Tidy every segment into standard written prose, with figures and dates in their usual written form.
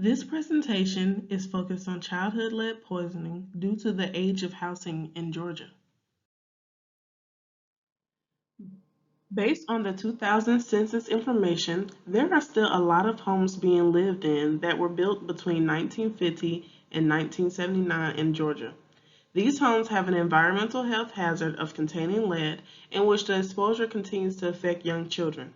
This presentation is focused on childhood lead poisoning due to the age of housing in Georgia. Based on the 2000 census information, there are still a lot of homes being lived in that were built between 1950 and 1979 in Georgia. These homes have an environmental health hazard of containing lead in which the exposure continues to affect young children.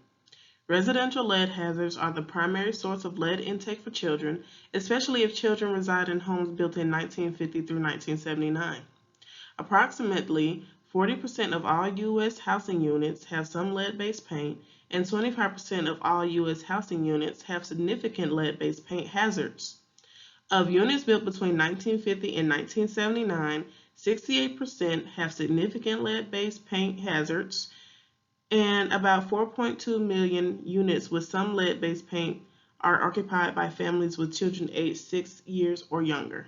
Residential lead hazards are the primary source of lead intake for children, especially if children reside in homes built in 1950 through 1979. Approximately 40% of all U.S. housing units have some lead-based paint, and 25% of all U.S. housing units have significant lead-based paint hazards. Of units built between 1950 and 1979, 68% have significant lead-based paint hazards, and about 4.2 million units with some lead-based paint are occupied by families with children aged 6 years or younger.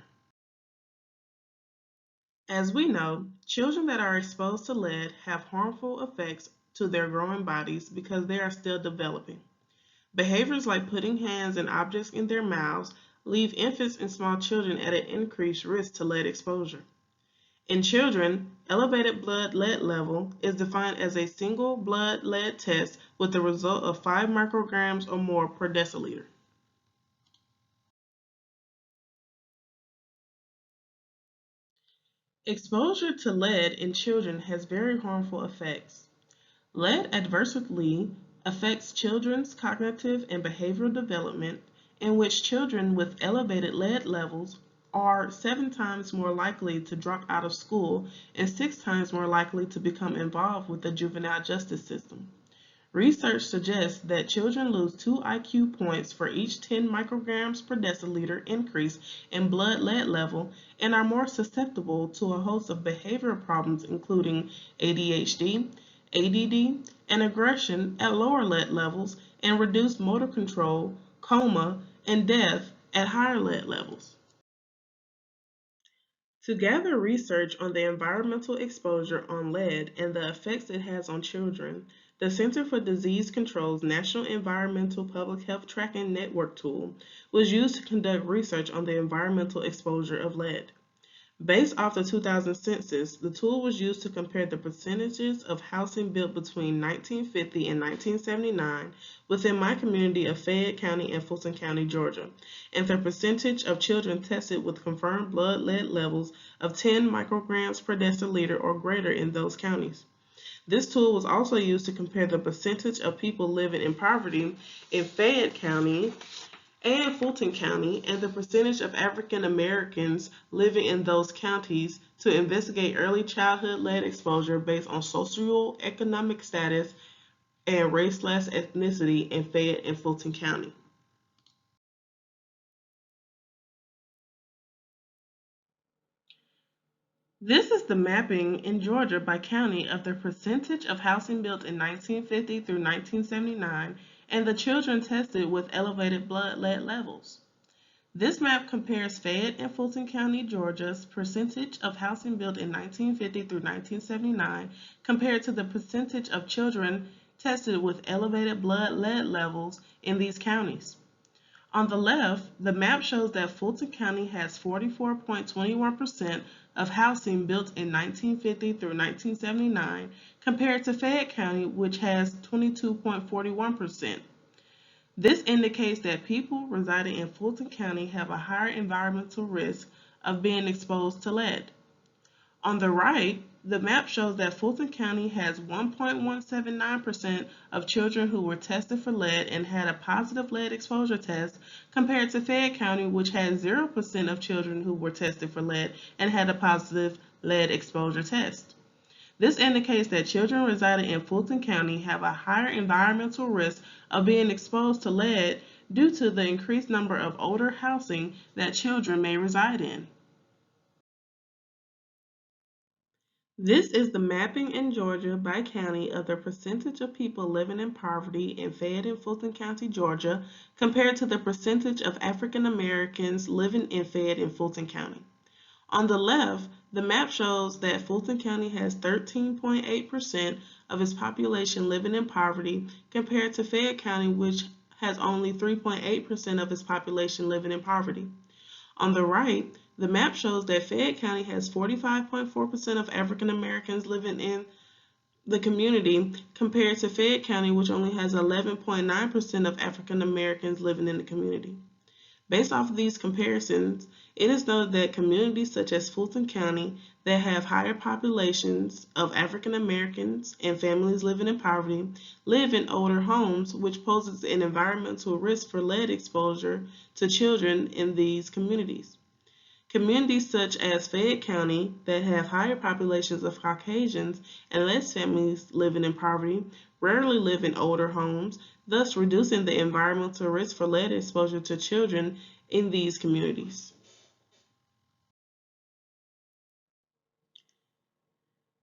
As we know, children that are exposed to lead have harmful effects to their growing bodies because they are still developing. Behaviors like putting hands and objects in their mouths leave infants and small children at an increased risk to lead exposure. In children, elevated blood lead level is defined as a single blood lead test with a result of 5 micrograms or more per deciliter. Exposure to lead in children has very harmful effects. Lead adversely affects children's cognitive and behavioral development, in which children with elevated lead levels are 7 times more likely to drop out of school and 6 times more likely to become involved with the juvenile justice system. Research suggests that children lose 2 IQ points for each 10 micrograms per deciliter increase in blood lead level and are more susceptible to a host of behavioral problems including ADHD, ADD, and aggression at lower lead levels, and reduced motor control, coma, and death at higher lead levels. To gather research on the environmental exposure on lead and the effects it has on children, the Center for Disease Control's National Environmental Public Health Tracking Network tool was used to conduct research on the environmental exposure of lead. Based off the 2000 census, the tool was used to compare the percentages of housing built between 1950 and 1979 within my community of Fayette County and Fulton County, Georgia, and the percentage of children tested with confirmed blood lead levels of 10 micrograms per deciliter or greater in those counties. This tool was also used to compare the percentage of people living in poverty in Fayette County and Fulton County and the percentage of African Americans living in those counties to investigate early childhood lead exposure based on socioeconomic status and race/ethnicity in Fayette and Fulton County. This is the mapping in Georgia by county of the percentage of housing built in 1950 through 1979 and the children tested with elevated blood lead levels. This map compares Fayette and Fulton County, Georgia's percentage of housing built in 1950 through 1979 compared to the percentage of children tested with elevated blood lead levels in these counties. On the left, the map shows that Fulton County has 44.21% of housing built in 1950 through 1979 compared to Fayette County, which has 22.41%. This indicates that people residing in Fulton County have a higher environmental risk of being exposed to lead. On the right, the map shows that Fulton County has 1.179% of children who were tested for lead and had a positive lead exposure test compared to Fayette County, which has 0% of children who were tested for lead and had a positive lead exposure test. This indicates that children residing in Fulton County have a higher environmental risk of being exposed to lead due to the increased number of older housing that children may reside in. This is the mapping in Georgia by county of the percentage of people living in poverty in Fayette and Fulton County, Georgia, compared to the percentage of African Americans living in Fayette and Fulton County. On the left, the map shows that Fulton County has 13.8% of its population living in poverty compared to Fayette County, which has only 3.8% of its population living in poverty. On the right, the map shows that Fayette County has 45.4% of African Americans living in the community compared to Fayette County, which only has 11.9% of African Americans living in the community. Based off of these comparisons, it is noted that communities such as Fulton County that have higher populations of African Americans and families living in poverty live in older homes, which poses an environmental risk for lead exposure to children in these communities. Communities such as Fayette County that have higher populations of Caucasians and less families living in poverty rarely live in older homes, thus reducing the environmental risk for lead exposure to children in these communities.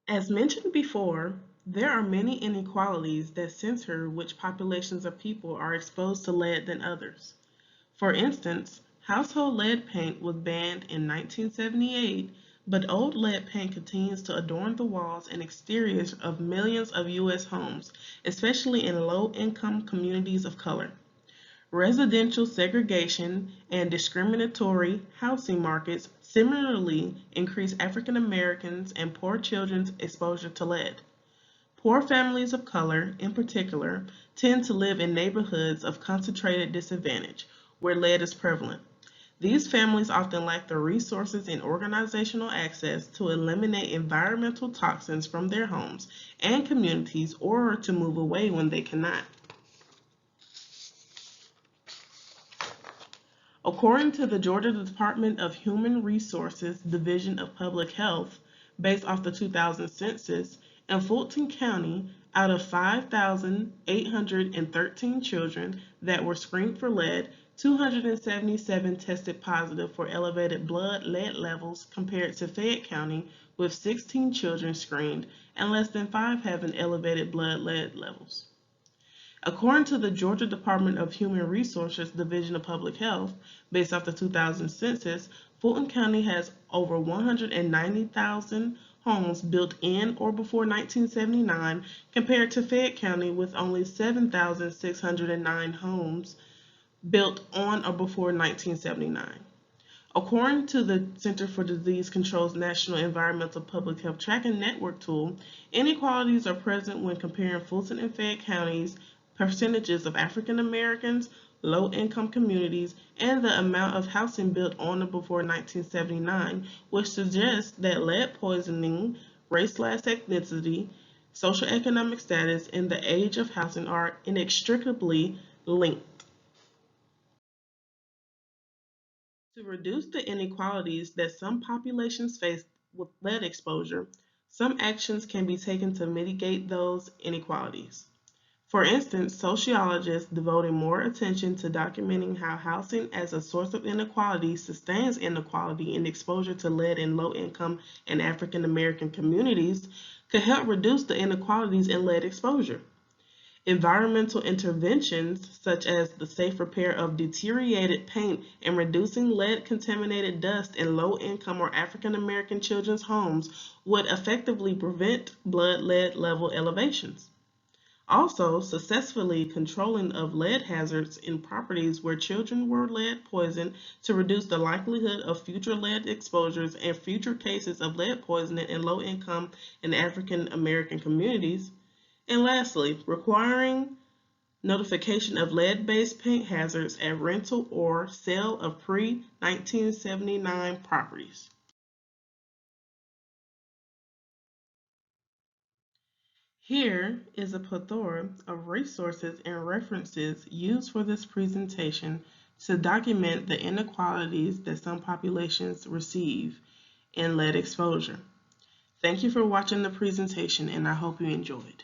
As mentioned before, there are many inequalities that center which populations of people are exposed to lead than others. For instance, household lead paint was banned in 1978, but old lead paint continues to adorn the walls and exteriors of millions of U.S. homes, especially in low-income communities of color. Residential segregation and discriminatory housing markets similarly increase African Americans and poor children's exposure to lead. Poor families of color, in particular, tend to live in neighborhoods of concentrated disadvantage, where lead is prevalent. These families often lack the resources and organizational access to eliminate environmental toxins from their homes and communities or to move away when they cannot. According to the Georgia Department of Human Resources Division of Public Health, based off the 2000 census, in Fulton County, out of 5,813 children that were screened for lead, 277 tested positive for elevated blood lead levels compared to Fayette County with 16 children screened and less than 5 having elevated blood lead levels. According to the Georgia Department of Human Resources Division of Public Health, based off the 2000 census, Fulton County has over 190,000 homes built in or before 1979 compared to Fayette County with only 7,609 homes built on or before 1979. According to the Center for Disease Control's National Environmental Public Health Tracking Network tool, inequalities are present when comparing Fulton and Fayette Counties' percentages of African Americans, low-income communities, and the amount of housing built on or before 1979, which suggests that lead poisoning, race/ethnicity, socioeconomic status, and the age of housing are inextricably linked. To reduce the inequalities that some populations face with lead exposure, some actions can be taken to mitigate those inequalities. For instance, sociologists devoting more attention to documenting how housing as a source of inequality sustains inequality in exposure to lead in low-income and African American communities could help reduce the inequalities in lead exposure. Environmental interventions, such as the safe repair of deteriorated paint and reducing lead-contaminated dust in low-income or African American children's homes, would effectively prevent blood lead level elevations. Also, successfully controlling of lead hazards in properties where children were lead poisoned to reduce the likelihood of future lead exposures and future cases of lead poisoning in low-income and African American communities. And lastly, requiring notification of lead-based paint hazards at rental or sale of pre-1979 properties. Here is a plethora of resources and references used for this presentation to document the inequalities that some populations receive in lead exposure. Thank you for watching the presentation, and I hope you enjoyed.